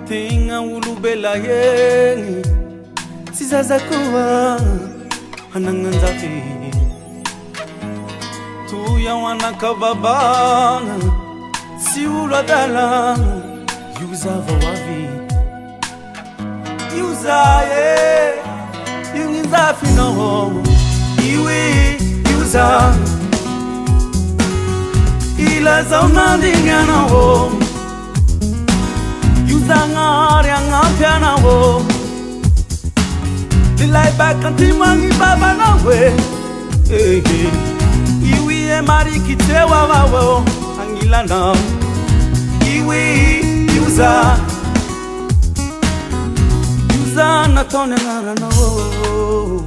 Tinga ulubela yengi Sizaza kuwa Hananganzafi Tuya wana kababana Si uladala Yuza vawavi Yuza ye Yunginzafi no Iwe Yuza Ila zaunandinga na ho Yuzangari angapyana wo Dilai bakanti mangi baba na we Iwi e marikite wawawo Angila na Iwi Yuza Yuza na tone ngara na wo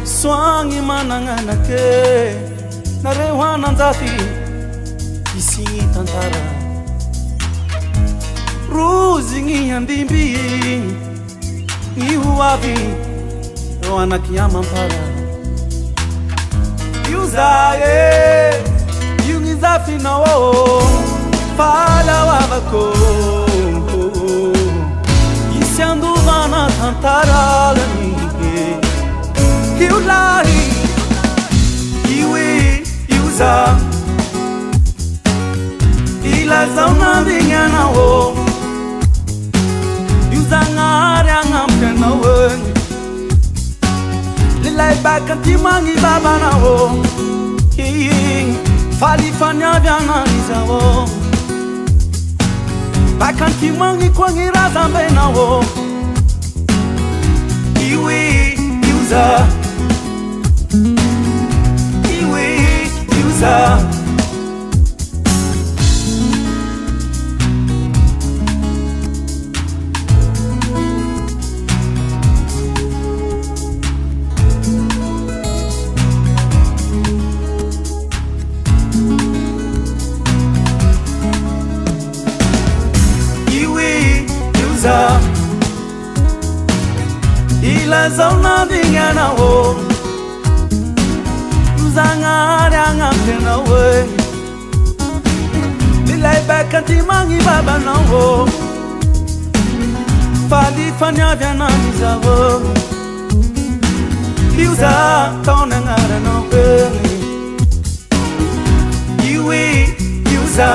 Swangi manangana ke Narewana nzafi Kisi tantara Ruzi ngiyandimbi Ngihuwavi Rwana kiyama mpara Yuzaye Yungizafi na wo Pala wabako Yisiandu vana tantara lani Yulahi Iwe Yuza Ila zauna dingana wo Yuza ngari angampena we Lilai bakanti mangi baba na wo Fali fanya vyana niza wo Bakanti mangi kwangi razambe na wo Iwe Yuza Yuza Yuza Ila zauna dingana wo Yuzangari angampena we Dilai bakanti mangi baba na wo Fali fanya vyana niza wo Yuza tone ngara no peli Iwi Yuza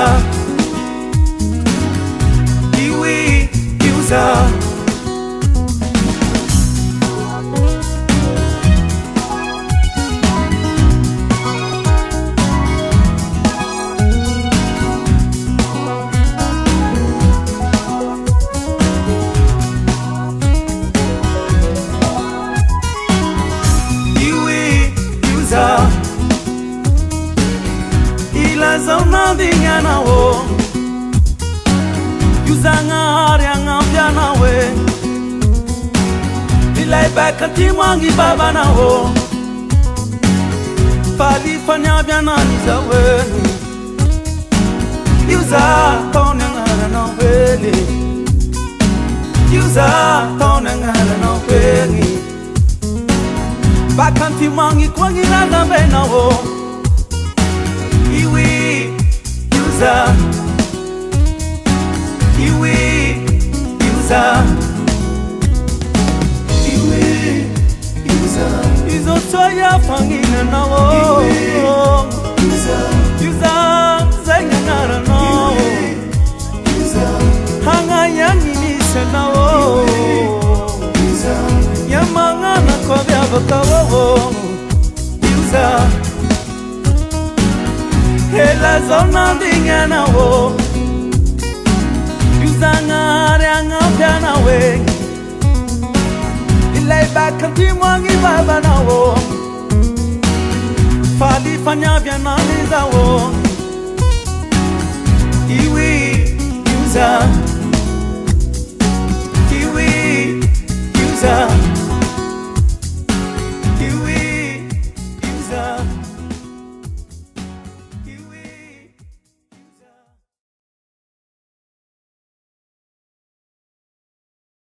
Iwi Yuza Ila zauna dingana wo Yuzangari angampyana we Dilai bakanti mangi baba na wo Fali fanya vyana niza we Yuza tone ngara no peli Yuza tone ngara no peli Bakanti mangi kwangi razambe na wo Iwi Yuza Iwi Yuza Iwi Yuza Izotoya fangina na wo Iwi Yuza Yuza Zenga nara no Yuza Hanga yanginise na wo Yuza Yamanga na kwa vyabaka wo Yuza Hela zona dingana wo Yuzangari angampyana we Ilai bakanti mangi baba na wo Fali fanya vyana niza wo